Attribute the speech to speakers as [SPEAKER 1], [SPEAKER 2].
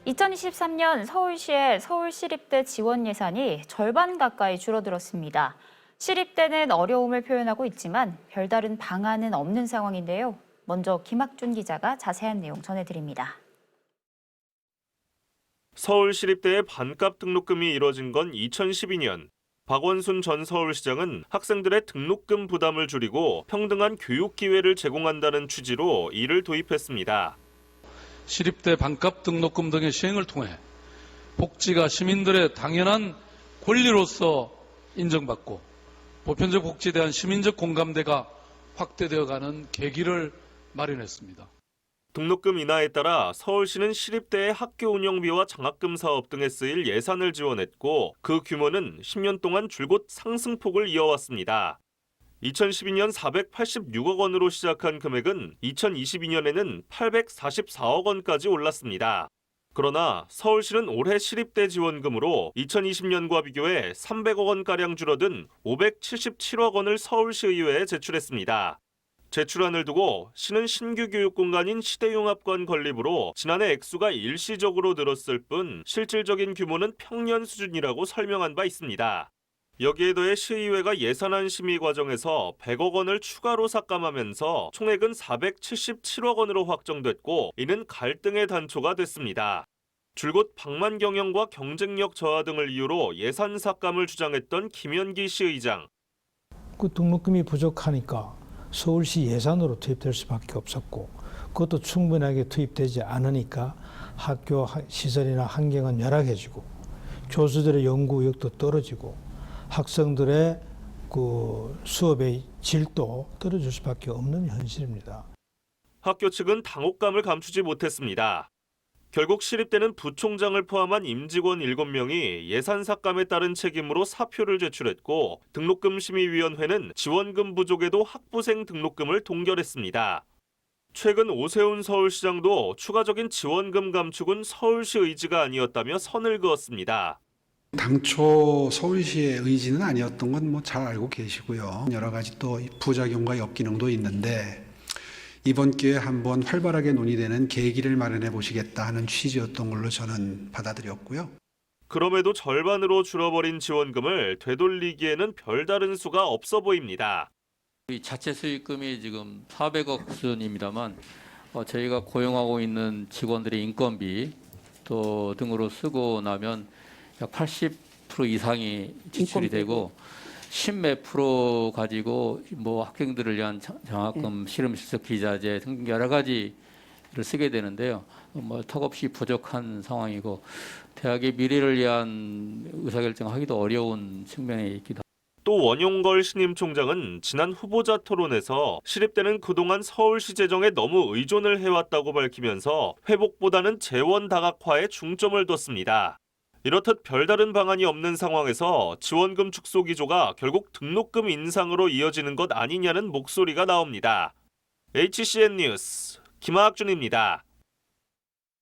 [SPEAKER 1] 2023년 서울시의 서울시립대 지원 예산이 절반 가까이 줄어들었습니다. 시립대는 어려움을 표현하고 있지만 별다른 방안은 없는 상황인데요. 먼저 김학준 기자가 자세한 내용 전해드립니다.
[SPEAKER 2] 서울시립대의 반값 등록금이 이뤄진 건 2012년. 박원순 전 서울시장은 학생들의 등록금 부담을 줄이고 평등한 교육 기회를 제공한다는 취지로 이를 도입했습니다.
[SPEAKER 3] 시립대 반값 등록금 등의 시행을 통해 복지가 시민들의 당연한 권리로서 인정받고 보편적 복지에 대한 시민적 공감대가 확대되어가는 계기를 마련했습니다.
[SPEAKER 2] 등록금 인하에 따라 서울시는 시립대의 학교 운영비와 장학금 사업 등에 쓰일 예산을 지원했고 그 규모는 10년 동안 줄곧 상승폭을 이어왔습니다. 2012년 486억 원으로 시작한 금액은 2022년에는 844억 원까지 올랐습니다. 그러나 서울시는 올해 시립대 지원금으로 2020년과 비교해 300억 원가량 줄어든 577억 원을 서울시의회에 제출했습니다. 제출안을 두고 시는 신규 교육공간인 시대융합관 건립으로 지난해 액수가 일시적으로 늘었을 뿐 실질적인 규모는 평년 수준이라고 설명한 바 있습니다. 여기에 더해 시의회가 예산안 심의 과정에서 100억 원을 추가로 삭감하면서 총액은 477억 원으로 확정됐고 이는 갈등의 단초가 됐습니다. 줄곧 방만 경영과 경쟁력 저하 등을 이유로 예산 삭감을 주장했던 김현기 시의장.
[SPEAKER 4] 그 등록금이 부족하니까 서울시 예산으로 투입될 수밖에 없었고 그것도 충분하게 투입되지 않으니까 학교 시설이나 환경은 열악해지고 교수들의 연구 의욕도 떨어지고 학생들의 그 수업의 질도 떨어질 수밖에 없는 현실입니다.
[SPEAKER 2] 학교 측은 당혹감을 감추지 못했습니다. 결국 시립대는 부총장을 포함한 임직원 7명이 예산 삭감에 따른 책임으로 사표를 제출했고 등록금 심의위원회는 지원금 부족에도 학부생 등록금을 동결했습니다. 최근 오세훈 서울시장도 추가적인 지원금 감축은 서울시 의지가 아니었다며 선을 그었습니다.
[SPEAKER 5] 당초 서울시의 의지는 아니었던 건 뭐 잘 알고 계시고요. 여러 가지 또 부작용과 역기능도 있는데 이번 기회에 한번 활발하게 논의되는 계기를 마련해 보시겠다 하는 취지였던 걸로 저는 받아들였고요.
[SPEAKER 2] 그럼에도 절반으로 줄어버린 지원금을 되돌리기에는 별다른 수가 없어 보입니다.
[SPEAKER 6] 자체 수익금이 지금 400억 수준입니다만 저희가 고용하고 있는 직원들의 인건비 또 등으로 쓰고 나면 약 80% 이상이 지출이 되고 10몇 프로 가지고 뭐 학생들을 위한 장학금, 실험실습 기자재 등 여러 가지를 쓰게 되는데요. 뭐 턱없이 부족한 상황이고 대학의 미래를 위한 의사결정하기도 어려운 측면에 있기도 합니다.
[SPEAKER 2] 또 원용걸 신임 총장은 지난 후보자 토론에서 시립대는 그동안 서울시 재정에 너무 의존을 해왔다고 밝히면서 회복보다는 재원 다각화에 중점을 뒀습니다. 이렇듯 별다른 방안이 없는 상황에서 지원금 축소 기조가 결국 등록금 인상으로 이어지는 것 아니냐는 목소리가 나옵니다. HCN 뉴스 김학준입니다.